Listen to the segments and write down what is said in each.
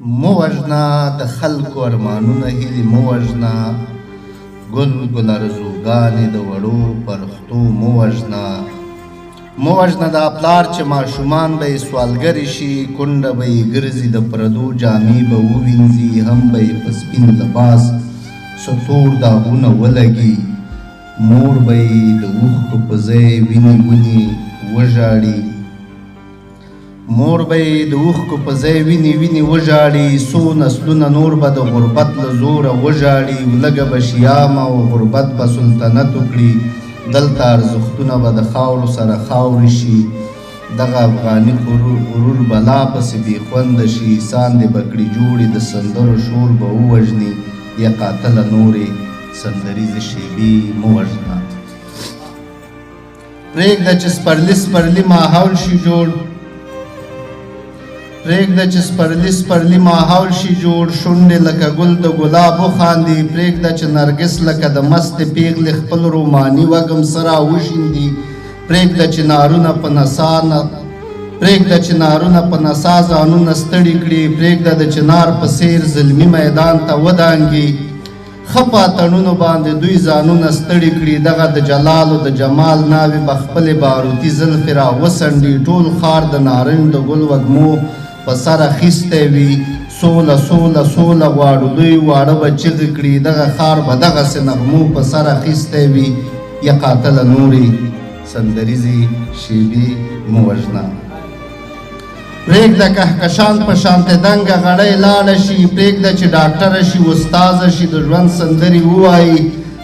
مو وژنه د خلکو ارمانونه هیلې مو وژنه ګل ګل ارزوګانې د وړو پرښتو مو وژنه مو وژنه دا پلار چې ماشومان به یې سوالګرې شي کونډه به یې ګرځي د پردو جامې به ووینځي هم به یې په سپین لباس څه تور داغونه ولګي مور به یې د اوښکو په ځای وینې ونې وژاړي مور به یې د اوښکو په ځای وینې وینې وژاړي څو نسلونه نور به د غربت له زوره وژاړي ولږه به شیام او غربت به سلطنت وکړي دلته ارزښتونه به د خاورو سره خاورې شي دغه افغاني غرور به لا پسې بېخونده شي ساندې به کړي جوړې د سندرو شور به ووژني یا قاتله نورې سندریزې شیبې مه وژنه پرېږده چې سپرلي سپرلي ماحول شي جوړ پرېږده چې سپرلي سپرلي ماحول شي جوړ شونډې لکه ګل د ګلاب وخاندي پرېږده چې نرګس لکه د مستې پیغلې خپل روماني وږم سره وشیندي پرېږده چې نارونه په نڅا ځانونه ستړي کړي پرېږده د چنار په څېر زلمي میدان ته ودانګي ښه په اتڼونو باندې دوی ځانونه ستړي کړي دغه د جلال او د جمال ناوې به خپلې باروتي زلفې راوڅنډي ټول ښار د نارنج د ګل وږمو په سر اخیستی وي سوله سوله سوله غواړو دوی واړه به چغې کړي دغه ښار به دغسې نغمو په سر اخیستی وي یا قاتله نورې سندریزې شیبې مه وژنه پرېږده کهکشان په شانتې دنګه غړۍ لاړه شي پرېږده چې ډاکټره شي استاذه شي د ژوند سندرې ووایي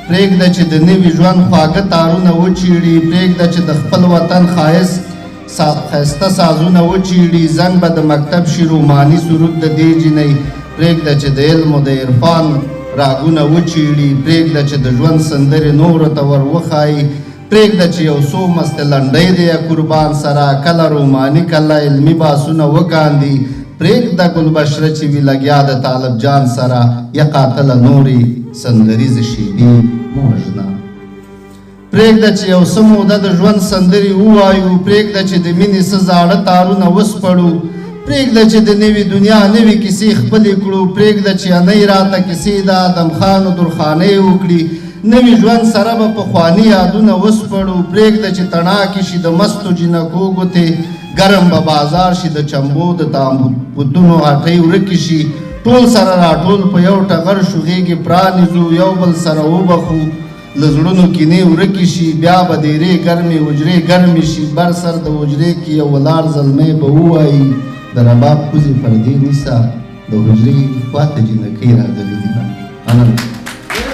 پرېږده چې د نوي ژوند خواږه تارونه وچیړي پرېږده چې د خپل وطن ښایسته سازونه وچیړي زنګ به د مکتب شي روماني سرود د دې جینۍ پرېږده چې د علم او د عرفان راګونه وچیړي پرېږده چې د ژوند سندرې نورو ته ور وښایي پرېږده چې یو څو مستې لنډۍ دی قربان سره کله روماني کله علمي باسونه وکاندي پرېږده ګلبشره چې وي لګیا د طالب جان سره یا قاتله نورې سندریزې شیبې مه وژنه پرېږده چې یو څه موده د ژوند سندرې ووایو پرېږده چې د مینې څه زاړه تارونه وسپړو پرېږده چې د نوې دنیا نوې کیسې خپلې کړو پرېږده چې انۍ راته کیسې د ادم خان و درخانۍ وکړي نوي ژوند سره به پخواني یادونه وسپړو پرېږده چې تڼاکې شي د مستو جینکو ګوتې ګرم به بازار شي د چمبو د تابوتونو هټۍ ورکې شي ټول سره راټول په یو ټغر شو غېږې پرانیزو یو بل سره وبخو له زړونو کینې ورکې شي بیا به ډېرې ګرمې حجرې ګرمې شي بر سر د حجرې کې یو ولاړ زلمی به ووایي د رباب کوزې پردې نیسه د حجرې خواته جینکۍ راغلې دي